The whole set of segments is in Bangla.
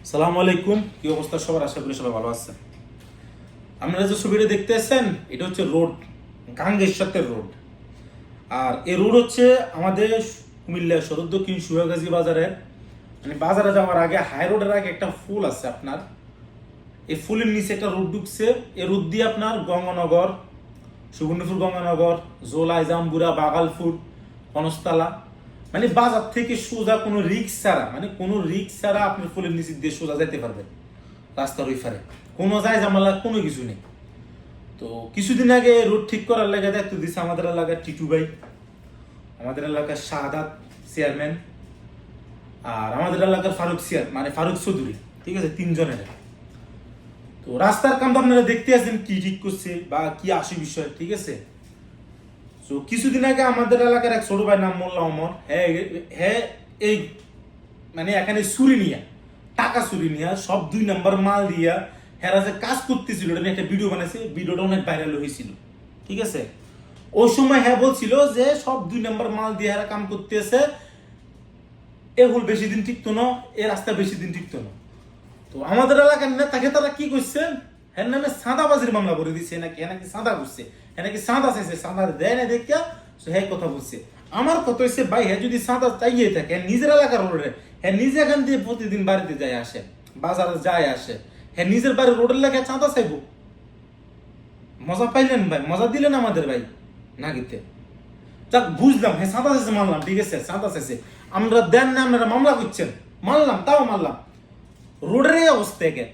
সালামু আলাইকুম, কি অবস্থা সবার? আশা করি সবাই ভালো আছেন। আপনারা যে ছবিটা দেখতেছেন এটা হচ্ছে রোড, গাঙ্গেশ্বরের রোড। আর এই রোড হচ্ছে আমাদের কুমিল্লা সদর দক্ষিণ সুয়াগাজী বাজারের, মানে বাজারে যাওয়ার আগে হাই রোডের আগে একটা ফুল আছে আপনার, এই ফুলের নিচে একটা রোড ঢুকছে। এই রোড দিয়ে আপনার গঙ্গানগর, সুবর্ণপুর গঙ্গানগর, জোলাই, জামবুড়া, বাগালপুর, কনস্তালা, মানে বাজার থেকে সোজা কোনো রিক্স ছাড়া, মানে কোনো রিক্স ছাড়া আপনি ফুলের নিচে দিয়ে সোজা যাইতে পারবেন রাস্তার ওই ফারে। কোনো যায় জামালা কোনো কিছু নেই। তো কিছুদিন আগে রোড ঠিক করার লাগে দায়িত্ব দিচ্ছে আমাদের এলাকার টিটু ভাই, আমাদের এলাকার শাহাদাত চেয়ারম্যান, আর আমাদের এলাকার মানে ফারুক চৌধুরী, ঠিক আছে, তিনজনের। তো রাস্তার কাম তো আপনারা দেখতে আছেন কি ঠিক করছে বা কি আসে বিষয়, ঠিক আছে। তো কিছুদিন আগে আমাদের এলাকার এক ছোট ভাই নাম মোল্লা ওমর, হ্যাঁ হ্যাঁ, এই মানে এখানে চুরি নিয়ে, টাকা চুরি নিয়ে সব 2 নাম্বার মাল দিয়া হেরা যে কাজ করতেছিল এটা নিয়ে একটা ভিডিও বানাইছে, ভিডিওটা অনেক ভাইরাল হয়েছিল, ঠিক আছে। ওই সময় হ্যাঁ বলছিল যে সব 2 নাম্বার মাল দিয়ে হেরা কাম করতেছে, এ হল বেশি দিন টিকতো না, এ রাস্তা বেশি দিন টিকতো না। তো আমাদের এলাকার নেতাকে তারা কি করছে, হ্যাঁ নামে সাদাবাজির মামলা করে দিচ্ছে, নাকি হ্যাঁ নাকি সাদা করছে, হ্যাঁ নাকি সাদা চাইছে, সাদা দেয় না দেখিয়া হ্যাঁ কথা বলছে। আমার কথা হচ্ছে ভাই, হ্যাঁ যদি সাদা চাইয়ে থাকে, হ্যাঁ নিজের এলাকার রোডে, হ্যাঁ নিজে এখান দিয়ে প্রতিদিন বাড়িতে যায় আসে, বাজারে যায় আসে, হ্যাঁ নিজের বাড়ির রোডের লাগে চাঁদা চাইবো। মজা পাইলেন ভাই, মজা দিলেন আমাদের ভাই না গিতে। যাক বুঝলাম, হ্যাঁ সাদা চাইছে মানলাম, ঠিক আছে সাদা চাইছে, আমরা দেন না, আপনারা মামলা করছেন, মানলাম, তাও মানলাম। রোডের এই অবস্থা একে,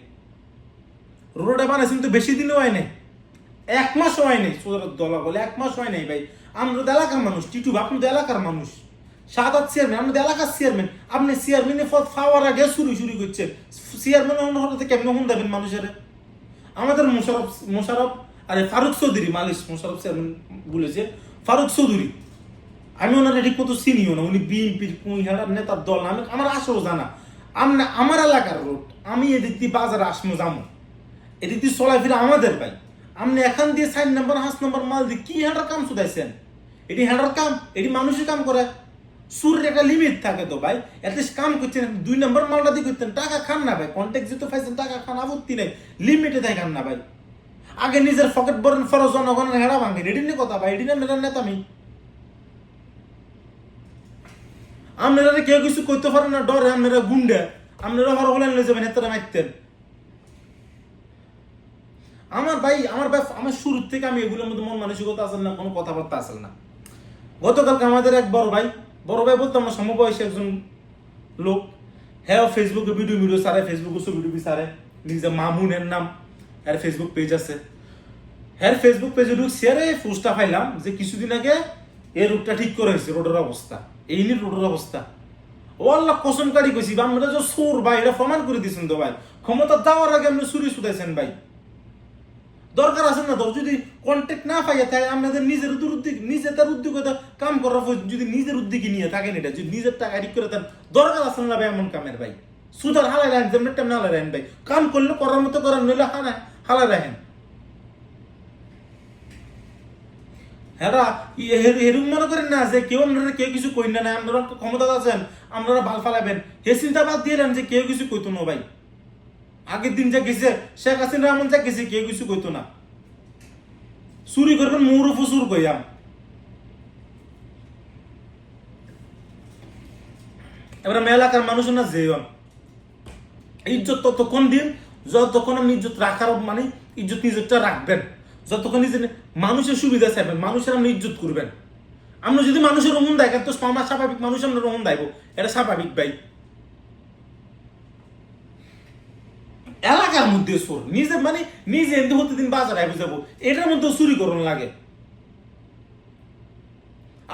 রোডে বানাইছেন তো বেশি দিনও হয় নাই, 1 মাস হয় নাই, সোজার দলা বলে 1 মাস হয় নাই ভাই। আমরা তো এলাকার মানুষ, টিটু আপনি তো এলাকার মানুষ, সাদাত চেয়ারম্যান, আপনি তো এলাকার চেয়ারম্যান, আপনি চেয়ারম্যানের পদ পাওয়ার আগে শুরু করছেন, চেয়ারম্যান হঠাৎ কেমন হন দেবেন মানুষের। আমাদের মোশারফ আরে ফারুক চৌধুরী, মালিশ মোশারফ চেয়ারম্যান বলেছে ফারুক চৌধুরী, আমি ওনার ঠিক মতো চিনিও না, উনি বিএনপির কুইহাটার নেতার দল না, আমার আসেও জানা। আমার এলাকার রোড, আমি এদিক দিয়ে বাজারে আসমো যাবো, এদিক দিয়ে চলাই ফিরে আমাদের ভাই। আপনি এখান দিয়ে 4 নাম্বার 5 নাম্বার মাল দিয়ে কি হ্যান্ডার কাম শুধাইছেন? এটি হ্যান্ডার কাম, এটি মানুষের কাম করে, সুরের একটা লিমিট থাকে তো ভাই। অ্যাটলিস্ট কাম করছেন, 2 নাম্বার মালটা দিয়ে করতেন, টাকা খান না ভাই, কন্ট্যাক্ট যেহেতু পাইছেন টাকা খান, আপত্তি নেই, লিমিটে তাই খান না ভাই। আগে নিজের পকেট ভরেন, ফরজ জনগণের হেড়া ভাঙেন, এটি নিয়ে কথা ভাই, এটি না মেটার নেতা আমি। আপনারা কেউ কিছু করতে পারেন না, ডরে আপনারা গুন্ডা, আপনারা হর হলেন লয়ে যাবেন, এতটা মারতেন। আমার ভাই আমার শুরুর থেকে আমি এগুলোর মধ্যে মন মানসিকতা আসল না, কোনো কথাবার্তা আসল না। গতকালকে আমাদের এক বড় ভাই বলতে আমার সমবয়সী একজন লোক, হ্যাঁ ফেসবুকে ভিডিও সারে, ফেসবুকে ভিডিও সারে, নিজে মামুনের নাম, হ্যাঁ ফেসবুক পেজ আছে, হ্যাঁ ফেসবুক পেজে ঢুকছি, আরে পোস্টটা পাইলাম যে কিছুদিন আগে এই রোডটা ঠিক করে হয়েছে, রোডের অবস্থা এই নিয়ে, রোডের অবস্থা ও আল্লাহ কসম কারি কইছি, আমরা যে সুর ভাই এটা প্রমাণ করে দিয়েছেন তো ভাই, ক্ষমতা দেওয়ার আগে আপনি চুরি শুধাইছেন ভাই। দরকার আছে না তো, যদি কন্ট্যাক্ট না পাইয়া থাকে আপনাদের নিজের উদ্যোগ, নিজেদের উদ্যোগতা কাম করার যদি নিজের উদ্যোগে নিয়ে থাকেন, এটা যদি নিজের টাকা ঠিক করে দেন, দরকার আছে না ভাই এমন কামের ভাই। সুদার হালাই রাখেন, যেমন টাইম হালাই রাখেন ভাই, কাম করলে করার মতো করার, নইলে হালাই রাখেন। হ্যাঁ হেরুম মনে করেন না যে কেউ আপনারা কেউ কিছু কই না, আপনারা ক্ষমতা আছেন, আপনারা ভাল ফালাবেন, হে চিন্তা বাদ দিয়ে যে কেউ কিছু কইতো না ভাই। আগের দিন যা গেছে শেখ হাসিনা রহমান যা গেছে, কেউ কিছু কইতো না, চুরি করবেন মৌর ফুসুর কইয়াম। এবার এলাকার মানুষ না যে ইজ্জত ততক্ষণ দিন যতক্ষণ আপনি ইজ্জত রাখার, মানে ইজ্জত নিজেরটা রাখবেন, যতক্ষণ নিজের মানুষের সুবিধা চাইবেন, মানুষের আপনি ইজ্জত করবেন। আপনি যদি মানুষের রহন দেখেন তো স্বাভাবিক মানুষ আমরা রহন দেব, এটা স্বাভাবিক ভাই। এলাকার মধ্যে চোর, নিজে মানে নিজে এমনি প্রতিদিন বাজারে যাবো, এটার মধ্যে চুরি করুন লাগে।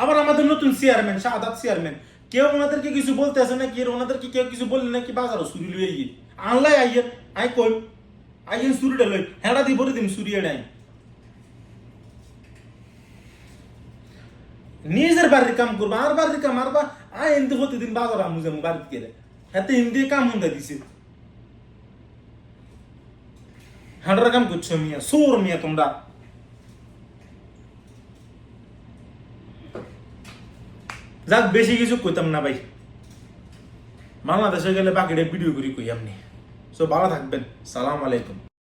আবার আমাদের নতুন চেয়ারম্যান শাহাদাত চেয়ারম্যান, কেউ ওনাদেরকে কিছু বলতে আসে নাকি, ওনাদেরকে কেউ কিছু বললে নাকি বাজারও চুরি লইয়ে গিয়ে আনলাই আইয়েন, আই কই আইয়েন চুরিটা লই, হেঁড়া দিয়ে ভরে দিন চুরি এটাই। নিজের বাড়ির কাম করবো, আর বাড়ির কাম আর বা আই এমনি প্রতিদিন বাজার আমু যাবো বাড়িতে গেলে, হাতে হিন্দি কাম হুন্দা দিছে, হাঁটার কাম করছো মিয়া, সোর মিয়া তোমরা। যাক বেশি কিছু কইতাম না ভাই, বাংলাদেশে গেলে বাকিটা ভিডিও করি কই আপনি। সো ভালো থাকবেন। সালাম আলাইকুম।